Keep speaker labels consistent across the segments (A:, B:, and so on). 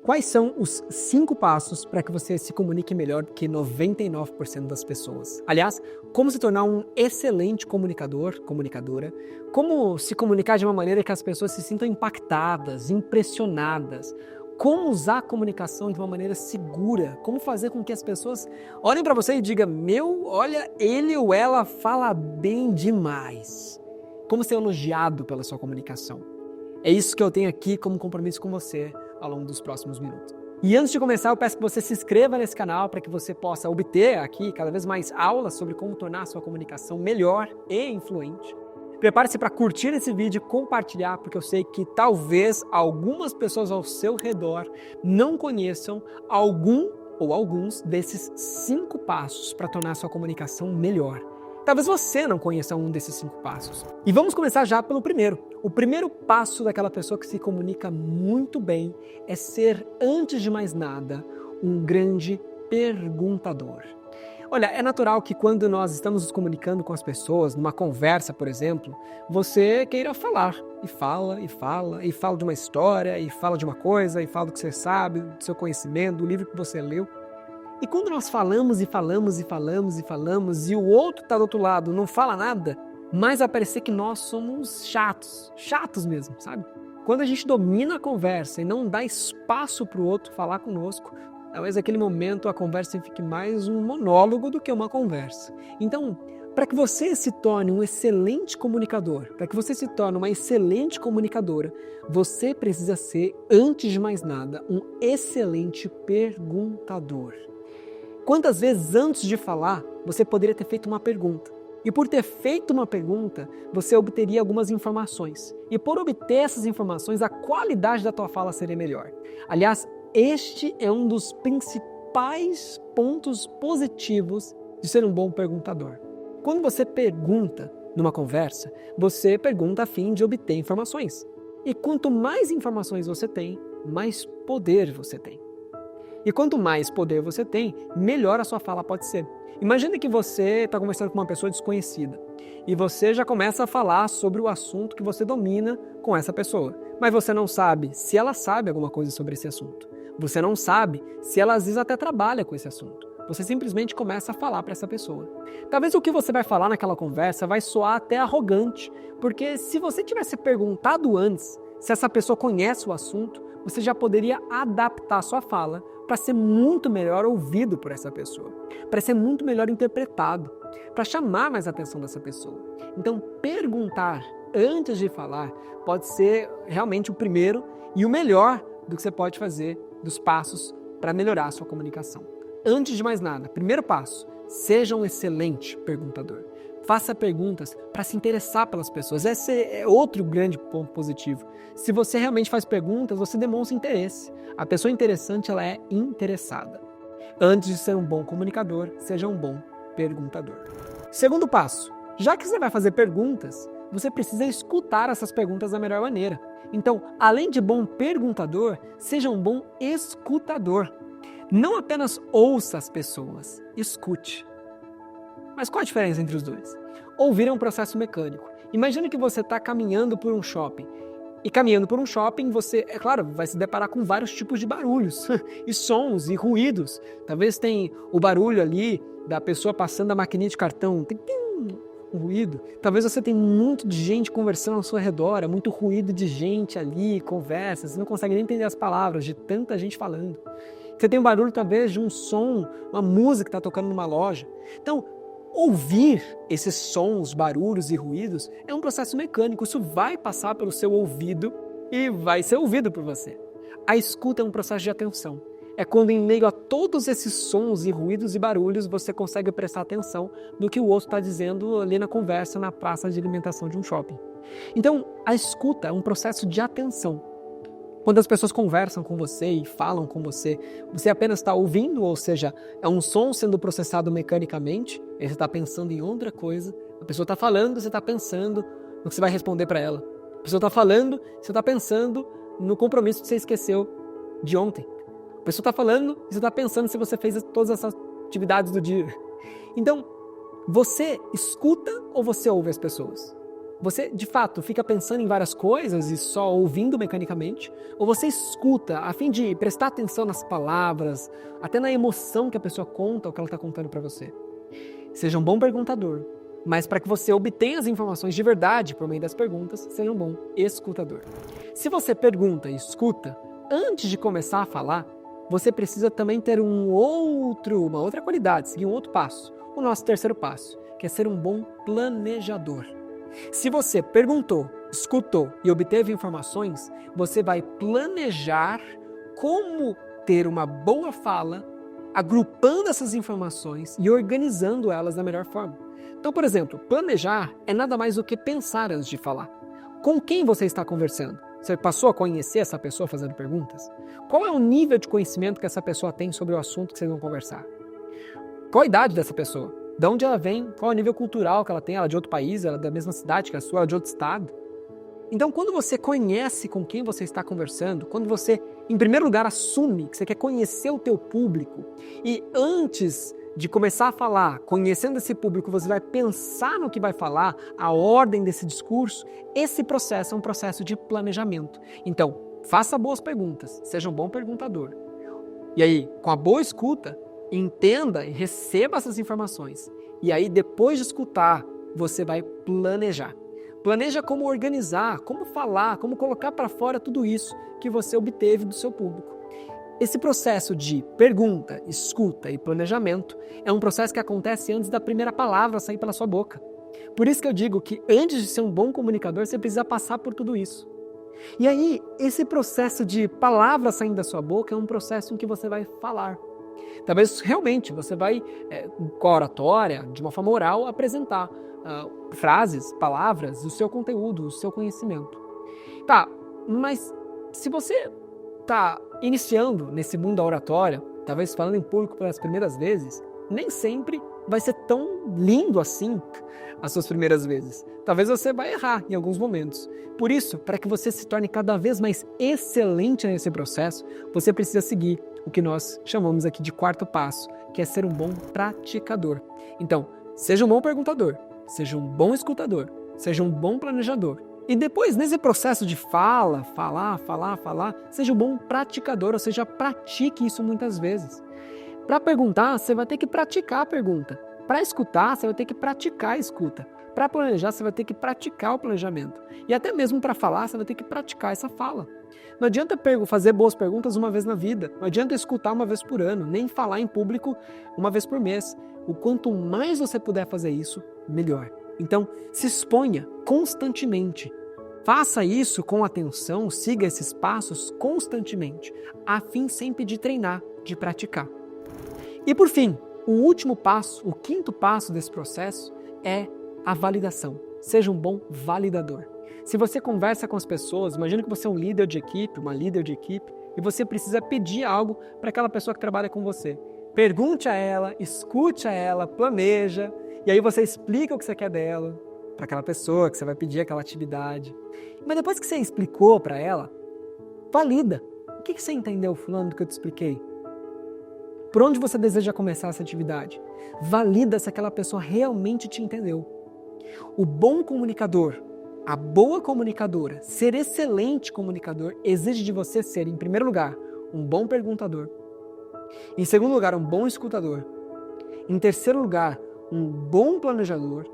A: Quais são os 5 passos para que você se comunique melhor que 99% das pessoas? Aliás, como se tornar um excelente comunicador, comunicadora? Como se comunicar de uma maneira que as pessoas se sintam impactadas, impressionadas? Como usar a comunicação de uma maneira segura? Como fazer com que as pessoas olhem para você e digam: meu, olha, ele ou ela fala bem demais. Como ser elogiado pela sua comunicação? É isso que eu tenho aqui como compromisso com você ao longo dos próximos minutos. E antes de começar, eu peço que você se inscreva nesse canal para que você possa obter aqui cada vez mais aulas sobre como tornar a sua comunicação melhor e influente. Prepare-se para curtir esse vídeo e compartilhar, porque eu sei que talvez algumas pessoas ao seu redor não conheçam algum ou alguns desses 5 passos para tornar a sua comunicação melhor. Talvez você não conheça um desses 5 passos. E vamos começar já pelo primeiro. O primeiro passo daquela pessoa que se comunica muito bem é ser, antes de mais nada, um grande perguntador. Olha, é natural que quando nós estamos nos comunicando com as pessoas, numa conversa, por exemplo, você queira falar. E fala, e fala, e fala de uma história, e fala de uma coisa, e fala do que você sabe, do seu conhecimento, do livro que você leu. E quando nós falamos e falamos e falamos e falamos e o outro está do outro lado não fala nada, mais vai parecer que nós somos chatos mesmo, sabe? Quando a gente domina a conversa e não dá espaço para o outro falar conosco, talvez naquele momento a conversa fique mais um monólogo do que uma conversa. Então, para que você se torne um excelente comunicador, para que você se torne uma excelente comunicadora, você precisa ser, antes de mais nada, um excelente perguntador. Quantas vezes antes de falar, você poderia ter feito uma pergunta? E por ter feito uma pergunta, você obteria algumas informações. E por obter essas informações, a qualidade da tua fala seria melhor. Aliás, este é um dos principais pontos positivos de ser um bom perguntador. Quando você pergunta numa conversa, você pergunta a fim de obter informações. E quanto mais informações você tem, mais poder você tem. E quanto mais poder você tem, melhor a sua fala pode ser. Imagina que você está conversando com uma pessoa desconhecida e você já começa a falar sobre o assunto que você domina com essa pessoa. Mas você não sabe se ela sabe alguma coisa sobre esse assunto. Você não sabe se ela às vezes até trabalha com esse assunto. Você simplesmente começa a falar para essa pessoa. Talvez o que você vai falar naquela conversa vai soar até arrogante, porque se você tivesse perguntado antes se essa pessoa conhece o assunto, você já poderia adaptar a sua fala para ser muito melhor ouvido por essa pessoa, para ser muito melhor interpretado, para chamar mais a atenção dessa pessoa. Então, perguntar antes de falar pode ser realmente o primeiro e o melhor do que você pode fazer dos passos para melhorar a sua comunicação. Antes de mais nada, primeiro passo, seja um excelente perguntador. Faça perguntas para se interessar pelas pessoas. Esse é outro grande ponto positivo. Se você realmente faz perguntas, você demonstra interesse. A pessoa interessante, ela é interessada. Antes de ser um bom comunicador, seja um bom perguntador. Segundo passo, já que você vai fazer perguntas, você precisa escutar essas perguntas da melhor maneira. Então, além de bom perguntador, seja um bom escutador. Não apenas ouça as pessoas, escute. Mas qual a diferença entre os dois? Ouvir é um processo mecânico. Imagina que você está caminhando por um shopping. E caminhando por um shopping, você, é claro, vai se deparar com vários tipos de barulhos, e sons, e ruídos. Talvez tenha o barulho ali da pessoa passando a maquininha de cartão, tem um ruído. Talvez você tenha muito de gente conversando ao seu redor, muito ruído de gente ali, conversa, você não consegue nem entender as palavras de tanta gente falando. Você tem um barulho, talvez, de um som, uma música que está tocando numa loja. Então, ouvir esses sons, barulhos e ruídos é um processo mecânico. Isso vai passar pelo seu ouvido e vai ser ouvido por você. A escuta é um processo de atenção. É quando, em meio a todos esses sons e ruídos e barulhos, você consegue prestar atenção no que o outro está dizendo ali na conversa, na praça de alimentação de um shopping. Então, a escuta é um processo de atenção. Quando as pessoas conversam com você e falam com você, você apenas está ouvindo, ou seja, é um som sendo processado mecanicamente, e você está pensando em outra coisa. A pessoa está falando, você está pensando no que você vai responder para ela. A pessoa está falando, você está pensando no compromisso que você esqueceu de ontem. A pessoa está falando e você está pensando se você fez todas essas atividades do dia. Então, você escuta ou você ouve as pessoas? Você, de fato, fica pensando em várias coisas e só ouvindo mecanicamente? Ou você escuta a fim de prestar atenção nas palavras, até na emoção que a pessoa conta o que ela está contando para você? Seja um bom perguntador, mas para que você obtenha as informações de verdade por meio das perguntas, seja um bom escutador. Se você pergunta e escuta, antes de começar a falar, você precisa também ter uma outra qualidade, seguir um outro passo. O nosso terceiro passo, que é ser um bom planejador. Se você perguntou, escutou e obteve informações, você vai planejar como ter uma boa fala, agrupando essas informações e organizando elas da melhor forma. Então, por exemplo, planejar é nada mais do que pensar antes de falar. Com quem você está conversando? Você passou a conhecer essa pessoa fazendo perguntas? Qual é o nível de conhecimento que essa pessoa tem sobre o assunto que vocês vão conversar? Qual a idade dessa pessoa? De onde ela vem? Qual é o nível cultural que ela tem? Ela é de outro país? Ela é da mesma cidade que a sua? Ela é de outro estado? Então, quando você conhece com quem você está conversando, quando você, em primeiro lugar, assume que você quer conhecer o teu público e antes de começar a falar, conhecendo esse público, você vai pensar no que vai falar, a ordem desse discurso, esse processo é um processo de planejamento. Então, faça boas perguntas, seja um bom perguntador. E aí, com a boa escuta, entenda e receba essas informações. E aí, depois de escutar, você vai planejar. Planeja como organizar, como falar, como colocar para fora tudo isso que você obteve do seu público. Esse processo de pergunta, escuta e planejamento é um processo que acontece antes da primeira palavra sair pela sua boca. Por isso que eu digo que antes de ser um bom comunicador, você precisa passar por tudo isso. E aí, esse processo de palavras saindo da sua boca é um processo em que você vai falar. Talvez realmente você vai, com a oratória, de uma forma oral, apresentar frases, palavras, o seu conteúdo, o seu conhecimento. Tá, mas se você está iniciando nesse mundo da oratória, talvez falando em público pelas primeiras vezes, nem sempre vai ser tão lindo assim as suas primeiras vezes. Talvez você vai errar em alguns momentos. Por isso, para que você se torne cada vez mais excelente nesse processo, você precisa seguir o que nós chamamos aqui de quarto passo, que é ser um bom praticador. Então, seja um bom perguntador, seja um bom escutador, seja um bom planejador. E depois, nesse processo de falar, seja um bom praticador, ou seja, pratique isso muitas vezes. Para perguntar, você vai ter que praticar a pergunta. Para escutar, você vai ter que praticar a escuta. Para planejar, você vai ter que praticar o planejamento. E até mesmo para falar, você vai ter que praticar essa fala. Não adianta fazer boas perguntas uma vez na vida, não adianta escutar uma vez por ano, nem falar em público uma vez por mês. O quanto mais você puder fazer isso, melhor. Então, se exponha constantemente. Faça isso com atenção, siga esses passos constantemente, a fim sempre de treinar, de praticar. E por fim, o último passo, o quinto passo desse processo é a validação. Seja um bom validador. Se você conversa com as pessoas, imagina que você é um líder de equipe, uma líder de equipe, e você precisa pedir algo para aquela pessoa que trabalha com você. Pergunte a ela, escute a ela, planeja, e aí você explica o que você quer dela, para aquela pessoa que você vai pedir aquela atividade. Mas depois que você explicou para ela, valida. O que você entendeu, fulano, do que eu te expliquei? Por onde você deseja começar essa atividade? Valida se aquela pessoa realmente te entendeu. O bom comunicador, a boa comunicadora, ser excelente comunicador exige de você ser, em primeiro lugar, um bom perguntador. Em segundo lugar, um bom escutador. Em terceiro lugar, um bom planejador.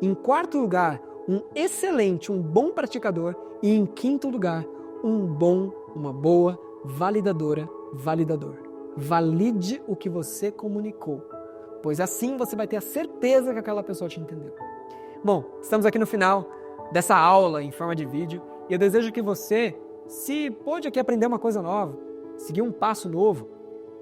A: Em quarto lugar, um excelente, um bom praticador. E em quinto lugar, uma boa validadora, validador. Valide o que você comunicou, pois assim você vai ter a certeza que aquela pessoa te entendeu. Bom, estamos aqui no final dessa aula em forma de vídeo e eu desejo que você, se pôde aqui aprender uma coisa nova, seguir um passo novo,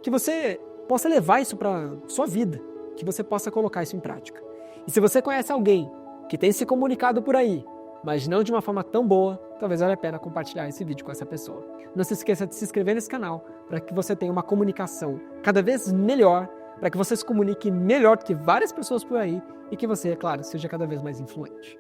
A: que você possa levar isso para sua vida, que você possa colocar isso em prática. E se você conhece alguém que tem se comunicado por aí, mas não de uma forma tão boa, talvez valha a pena compartilhar esse vídeo com essa pessoa. Não se esqueça de se inscrever nesse canal para que você tenha uma comunicação cada vez melhor, para que você se comunique melhor do que várias pessoas por aí e que você, é claro, seja cada vez mais influente.